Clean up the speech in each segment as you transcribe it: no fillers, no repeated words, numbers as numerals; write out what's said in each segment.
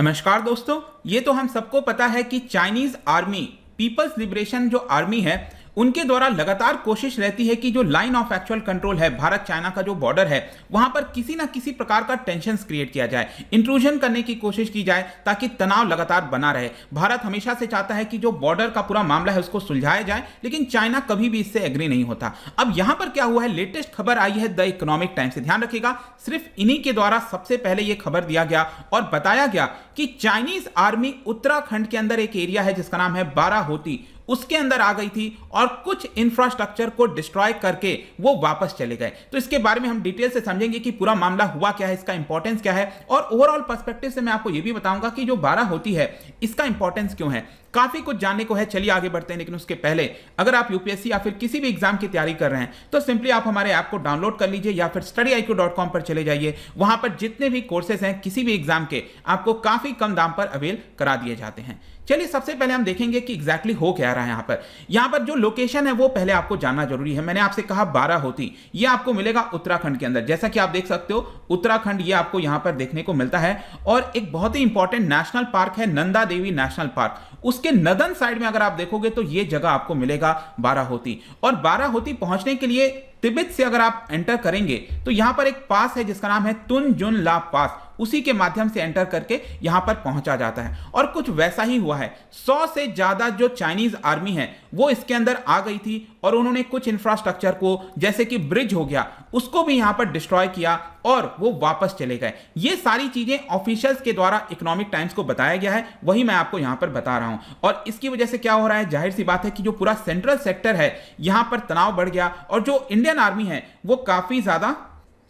नमस्कार दोस्तों, ये तो हम सबको पता है कि चाइनीज आर्मी पीपल्स लिबरेशन जो आर्मी है उनके द्वारा लगातार कोशिश रहती है कि जो लाइन ऑफ एक्चुअल कंट्रोल है, भारत चाइना का जो बॉर्डर है, वहां पर किसी ना किसी प्रकार का टेंशन क्रिएट किया जाए, इंट्रूजन करने की कोशिश की जाए ताकि तनाव लगातार बना रहे। भारत हमेशा से चाहता है कि जो बॉर्डर का पूरा मामला है उसको सुलझाया जाए, लेकिन चाइना कभी भी इससे एग्री नहीं होता। अब यहां पर क्या हुआ है, लेटेस्ट खबर आई है द इकोनॉमिक टाइम्स से, ध्यान रखिएगा, सिर्फ इन्हीं के द्वारा सबसे पहले यह खबर दिया गया और बताया गया कि चाइनीज आर्मी उत्तराखंड के अंदर एक एरिया है जिसका नाम है बाराहोती, उसके अंदर आ गई थी और कुछ इंफ्रास्ट्रक्चर को डिस्ट्रॉय करके वो वापस चले गए। तो इसके बारे में हम डिटेल से समझेंगे कि पूरा मामला हुआ क्या है, इसका इंपॉर्टेंस क्या है, और ओवरऑल पर्सपेक्टिव से मैं आपको ये भी बताऊंगा कि जो बाराहोती है इसका इंपॉर्टेंस क्यों है। काफी कुछ जानने को है, चलिए आगे बढ़ते हैं। लेकिन उसके पहले अगर आप यूपीएससी या फिर किसी भी एग्जाम की तैयारी कर रहे हैं तो सिंपली आप हमारे ऐप को डाउनलोड कर लीजिए या फिर studyIQ.com पर चले जाइए। वहां पर जितने भी कोर्सेज हैं किसी भी एग्जाम के आपको काफी कम दाम पर अवेल करा दिए जाते हैं। चलिए सबसे पहले हम देखेंगे कि एग्जैक्टली हो क्या रहा है यहाँ पर जो लोकेशन है वो पहले आपको जानना जरूरी है। मैंने आपसे कहा बाराहोती, ये आपको मिलेगा उत्तराखंड के अंदर। जैसा कि आप देख सकते हो उत्तराखंड ये आपको यहाँ पर देखने को मिलता है, और एक बहुत ही इंपॉर्टेंट नेशनल पार्क है नंदा देवी नेशनल पार्क। उसके नदन साइड में अगर आप देखोगे तो ये जगह आपको मिलेगा बाराहोती। और बाराहोती पहुंचने के लिए तिब्बत से अगर आप एंटर करेंगे तो यहां पर एक पास है जिसका नाम है तुन जुन ला पास, उसी के माध्यम से एंटर करके यहां पर पहुंचा जाता है। और कुछ वैसा ही हुआ है, 100 से ज्यादा जो चाइनीज आर्मी है वो इसके अंदर आ गई थी और उन्होंने कुछ इंफ्रास्ट्रक्चर को, जैसे कि ब्रिज हो गया, उसको भी यहां पर डिस्ट्रॉय किया और वो वापस चले गए। ये सारी चीजें ऑफिशियल्स के द्वारा इकोनॉमिक टाइम्स को बताया गया है, वही मैं आपको यहां पर बता रहा हूं। और इसकी वजह से क्या हो रहा है, जाहिर सी बात है कि जो पूरा सेंट्रल सेक्टर है यहां पर तनाव बढ़ गया और जो इंडियन आर्मी है वो काफी ज्यादा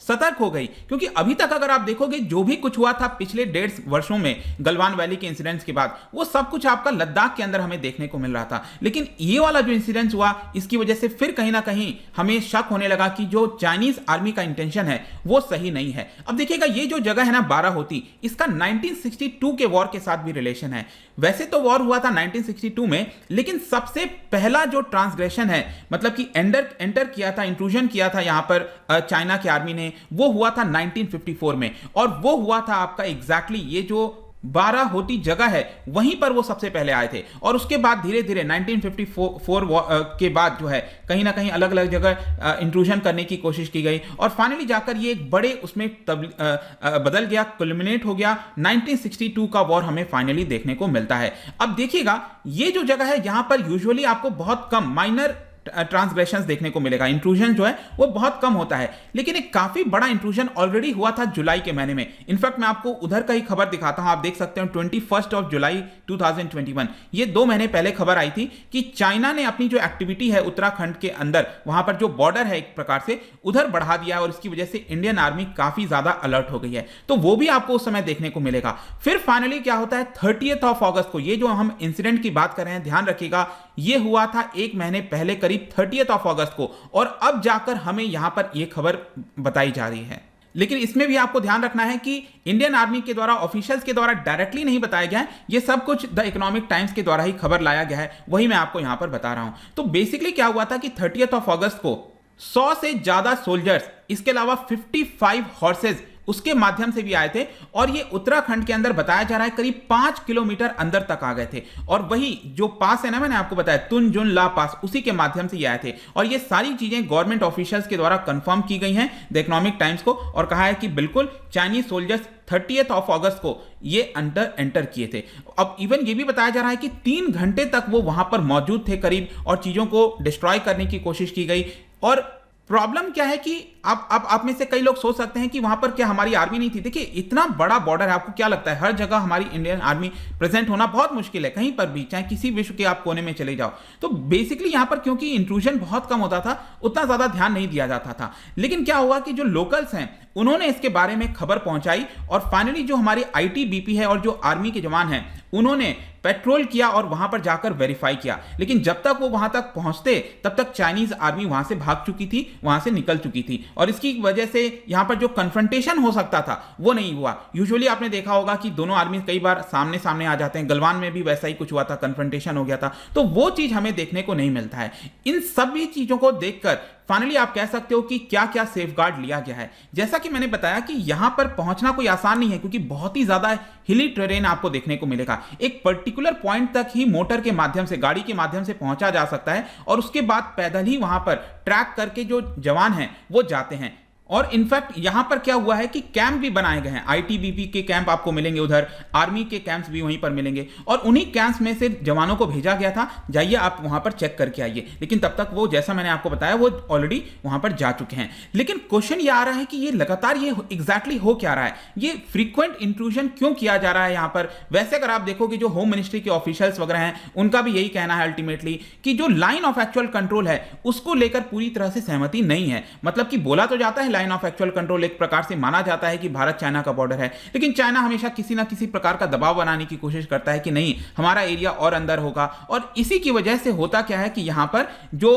सतर्क हो गई। क्योंकि अभी तक अगर आप देखोगे जो भी कुछ हुआ था पिछले 1.5 वर्षों में गलवान वैली के इंसिडेंट्स के बाद, वो सब कुछ आपका लद्दाख के अंदर हमें देखने को मिल रहा था। लेकिन ये वाला जो इंसिडेंट हुआ इसकी वजह से फिर कहीं ना कहीं हमें शक होने लगा कि जो चाइनीज आर्मी का इंटेंशन है वो सही नहीं है। अब देखिएगा ये जो जगह है ना बाराहोती, इसका 1962 के वॉर के साथ भी रिलेशन है। वैसे तो वॉर हुआ था 1962 में, लेकिन सबसे पहला जो ट्रांसग्रेशन है, मतलब कि एंटर किया था, इंट्रूजन किया था यहां पर चाइना की आर्मी ने, वो हुआ था 1954 में। और वो हुआ था आपका एग्जैक्टली ये जो बाराहोती जगह है वहीं पर वो सबसे पहले आए थे। और उसके बाद धीरे धीरे 1954 के बाद जो है कहीं ना कहीं अलग अलग जगह इंट्रूजन करने की कोशिश की गई और फाइनली जाकर ये एक बड़े उसमें बदल गया, कुलमिनेट हो गया। 1962 का वॉर हमें फाइनली देखने को मिलता है। अब देखिएगा ये जो जगह है यहां पर यूजुअली आपको बहुत कम माइनर ट्रांसग्रेशंस देखने को मिलेगा, इंट्रूजन जो है वो बहुत कम होता है। लेकिन एक काफी बड़ा इंट्रूजन ऑलरेडी हुआ था जुलाई के महीने में। इनफैक्ट मैं आपको उधर का ही खबर दिखाता हूं, आप देख सकते हो 21 जुलाई 2021, ये 2 महीने पहले खबर आई थी कि चाइना ने अपनी जो एक्टिविटी है उत्तराखंड के अंदर, वहां पर जो बॉर्डर है एक प्रकार से उधर बढ़ा दिया है और इसकी वजह से इंडियन आर्मी काफी ज्यादा अलर्ट हो गई है। तो वो भी आपको उस समय देखने को मिलेगा। फिर फाइनली क्या होता है 30 अगस्त को, ये जो हम इंसिडेंट की बात कर रहे हैं ध्यान रखिएगा, ये हुआ था 1 महीने पहले करीब 30 अगस्त को, और अब जाकर हमें यहां पर यह खबर बताई जा रही है। लेकिन इसमें भी आपको ध्यान रखना है कि इंडियन आर्मी के द्वारा, ऑफिशियल्स के द्वारा डायरेक्टली नहीं बताया गया है, ये सब कुछ द इकोनॉमिक टाइम्स के द्वारा ही खबर लाया गया है, वही मैं आपको यहां पर बता रहा हूं। तो बेसिकली क्या हुआ था कि 30 अगस्त को 100 से ज्यादा सोल्जर्स, इसके अलावा 55 हॉर्सेज उसके माध्यम से भी आए थे और ये उत्तराखंड के अंदर बताया जा रहा है करीब 5 किलोमीटर अंदर तक आ गए थे। और वही जो पास है ना, मैंने आपको बताया तुन जुन ला पास, उसी के माध्यम से ये आए थे। और ये सारी चीजें गवर्नमेंट ऑफिशियल्स के द्वारा कंफर्म की गई हैं द इकोनॉमिक टाइम्स को, और कहा है कि बिल्कुल चाइनीज सोल्जर्स 30 अगस्त को ये एंटर किए थे। अब इवन ये भी बताया जा रहा है कि 3 घंटे तक वो वहां पर मौजूद थे करीब, और चीजों को डिस्ट्रॉय करने की कोशिश की गई। और प्रॉब्लम क्या है कि आप में से कई लोग सोच सकते हैं कि वहां पर क्या हमारी आर्मी नहीं थी। देखिए इतना बड़ा बॉर्डर है, आपको क्या लगता है हर जगह हमारी इंडियन आर्मी प्रेजेंट होना बहुत मुश्किल है, कहीं पर भी, चाहे किसी विश्व के आप कोने में चले जाओ। तो बेसिकली यहां पर क्योंकि इंट्रूजन बहुत कम होता था, उतना ज्यादा ध्यान नहीं दिया जाता था। लेकिन क्या हुआ कि जो लोकल्स हैं उन्होंने इसके बारे में खबर पहुंचाई और फाइनली जो हमारी आईटीबीपी है और जो आर्मी के जवान हैं उन्होंने पेट्रोल किया और वहां पर जाकर वेरीफाई किया। लेकिन जब तक वो वहां तक पहुंचते तब तक चाइनीज आर्मी वहां से भाग चुकी थी, वहां से निकल चुकी थी, और इसकी वजह से यहां पर जो कन्फ्रंटेशन हो सकता था वो नहीं हुआ। यूजुअली आपने देखा होगा कि दोनों आर्मी कई बार सामने सामने आ जाते हैं, गलवान में भी वैसा ही कुछ हुआ था, कन्फ्रंटेशन हो गया था। तो वो चीज हमें देखने को नहीं मिलता है। इन सभी चीजों को देखकर फाइनली आप कह सकते हो कि क्या क्या सेफगार्ड लिया गया है। जैसा कि मैंने बताया कि यहां पर पहुंचना कोई आसान नहीं है, क्योंकि बहुत ही ज्यादा हिली टेरेन आपको देखने को मिलेगा। एक पर्टिकुलर पॉइंट तक ही मोटर के माध्यम से, गाड़ी के माध्यम से पहुंचा जा सकता है और उसके बाद पैदल ही वहां पर ट्रैक करके जो जवान हैं वो जाते हैं। और इनफैक्ट यहां पर क्या हुआ है कि कैंप भी बनाए गए हैं, आईटीबीपी के कैंप आपको मिलेंगे, उधर आर्मी के कैंप्स भी वहीं पर मिलेंगे, और उन्हीं कैंप्स में से जवानों को भेजा गया था, जाइए आप वहां पर चेक करके आइए। लेकिन तब तक वो, जैसा मैंने आपको बताया, वो ऑलरेडी वहां पर जा चुके हैं। लेकिन क्वेश्चन ये आ रहा है कि ये लगातार ये एग्जैक्टली हो क्या रहा है, ये फ्रीक्वेंट इंट्रूजन क्यों किया जा रहा है यहां पर। वैसे अगर आप देखोगे जो होम मिनिस्ट्री के ऑफिशियल्स वगैरह हैं, उनका भी यही कहना है अल्टीमेटली कि जो लाइन ऑफ एक्चुअल कंट्रोल है उसको लेकर पूरी तरह से सहमति नहीं है। मतलब कि बोला तो जाता है लाइन ऑफ एक्चुअल कंट्रोल, एक प्रकार से माना जाता है कि भारत चाइना का बॉर्डर है, लेकिन चाइना हमेशा किसी ना किसी प्रकार का दबाव बनाने की कोशिश करता है कि नहीं, हमारा एरिया और अंदर होगा। और इसी की वजह से होता क्या है कि यहां पर जो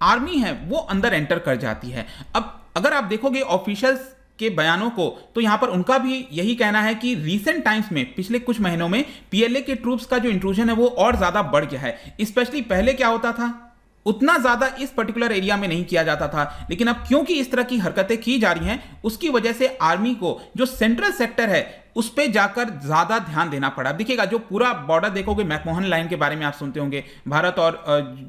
आर्मी है वो अंदर एंटर कर जाती है। अब अगर आप देखोगे ऑफिशियल्स के बयानों को, तो यहां पर उनका भी यही कहना है कि रीसेंट टाइम्स में, पिछले कुछ महीनों में पीएलए के ट्रूप्स का जो इंट्रूजन है वो और ज्यादा बढ़ गया है। स्पेशली पहले क्या होता था, उतना ज्यादा इस पर्टिकुलर एरिया में नहीं किया जाता था, लेकिन अब क्योंकि इस तरह की हरकतें की जा रही हैं, उसकी वजह से आर्मी को जो सेंट्रल सेक्टर है उस पे जाकर ज्यादा ध्यान देना पड़ा। देखिएगा जो पूरा बॉर्डर देखोगे, मैकमोहन लाइन के बारे में आप सुनते होंगे, भारत और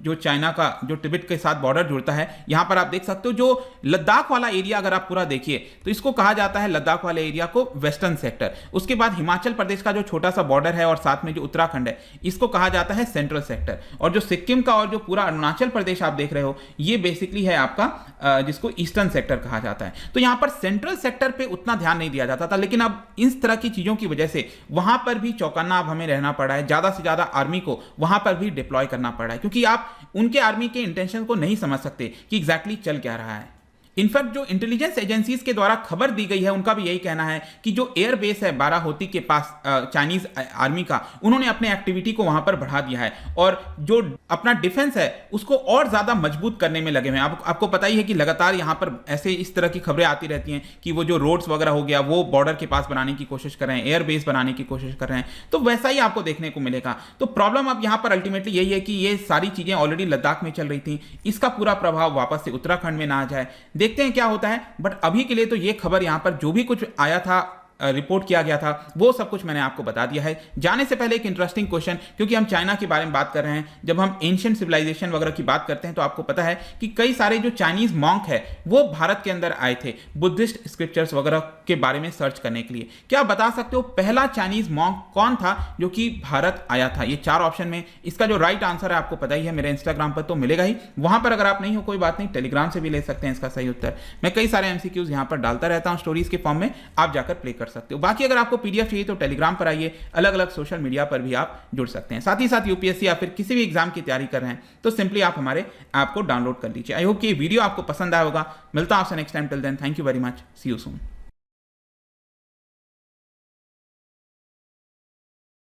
जो चाइना का जो तिब्बत के साथ बॉर्डर जुड़ता है, यहां पर आप देख सकते हो जो लद्दाख वाला एरिया अगर आप पूरा देखिए तो इसको कहा जाता है, लद्दाख वाले एरिया को वेस्टर्न सेक्टर। उसके बाद हिमाचल प्रदेश का जो छोटा सा बॉर्डर है और साथ में जो उत्तराखंड है, इसको कहा जाता है सेंट्रल सेक्टर। और जो सिक्किम का और जो पूरा अरुणाचल प्रदेश आप देख रहे हो, ये बेसिकली है आपका जिसको ईस्टर्न सेक्टर कहा जाता है। तो यहां पर सेंट्रल सेक्टर पे उतना ध्यान नहीं दिया जाता था, लेकिन अब इस तरह की चीजों की वजह से वहां पर भी चौकन्ना अब हमें रहना पड़ा है। ज्यादा से ज्यादा आर्मी को वहां पर भी डिप्लॉय करना पड़ा है, क्योंकि आप उनके आर्मी के इंटेंशन को नहीं समझ सकते कि एग्जैक्टली चल क्या रहा है। इनफैक्ट जो इंटेलिजेंस एजेंसीज के द्वारा खबर दी गई है, उनका भी यही कहना है कि जो एयर बेस है बाराहोती के पास चाइनीज आर्मी का, उन्होंने अपने एक्टिविटी को वहां पर बढ़ा दिया है और जो अपना डिफेंस है उसको और ज्यादा मजबूत करने में लगे हुए हैं। आपको पता ही है कि लगातार यहां पर ऐसे इस तरह की खबरें आती रहती हैं कि वो जो रोड्स वगैरह हो गया वो बॉर्डर के पास बनाने की कोशिश कर रहे हैं, एयर बेस बनाने की कोशिश कर रहे हैं, तो वैसा ही आपको देखने को मिलेगा। तो प्रॉब्लम अब यहां पर अल्टीमेटली यही है कि ये सारी चीजें ऑलरेडी लद्दाख में चल रही थी, इसका पूरा प्रभाव वापस से उत्तराखंड में ना आ जाए, देखते हैं क्या होता है। बट अभी के लिए तो ये खबर यहां पर जो भी कुछ आया था, रिपोर्ट किया गया था, वो सब कुछ मैंने आपको बता दिया है। जाने से पहले एक इंटरेस्टिंग क्वेश्चन, क्योंकि हम चाइना के बारे में बात कर रहे हैं, जब हम एंशिएंट सिविलाइजेशन वगैरह की बात करते हैं तो आपको पता है कि कई सारे जो चाइनीज मॉन्क है वो भारत के अंदर आए थे बुद्धिस्ट स्क्रिप्चर्स वगैरह के बारे में सर्च करने के लिए। क्या आप बता सकते हो पहला चाइनीज मॉन्क कौन था जो कि भारत आया था? ये 4 ऑप्शन में इसका जो राइट आंसर है आपको पता ही है, मेरे इंस्टाग्राम पर तो मिलेगा ही, वहां पर अगर आप नहीं हो कोई बात नहीं, टेलीग्राम से भी ले सकते हैं इसका सही उत्तर। मैं कई सारे एमसीक्यूज यहां पर डालता रहता हूं स्टोरीज के फॉर्म में, आप जाकर प्ले कर सकते हो। बाकी अगर आपको पीडीएफ चाहिए तो टेलीग्राम पर आइए, अलग अलग सोशल मीडिया पर भी आप जुड़ सकते हैं। साथ ही साथ यूपीएससी या फिर किसी भी एग्जाम की तैयारी कर रहे हैं तो सिंपली आप हमारे ऐप को डाउनलोड कर लीजिए। आई होप कि ये वीडियो आपको पसंद आया होगा। मिलता हूं आपसे next time, till then thank you very much, see you soon.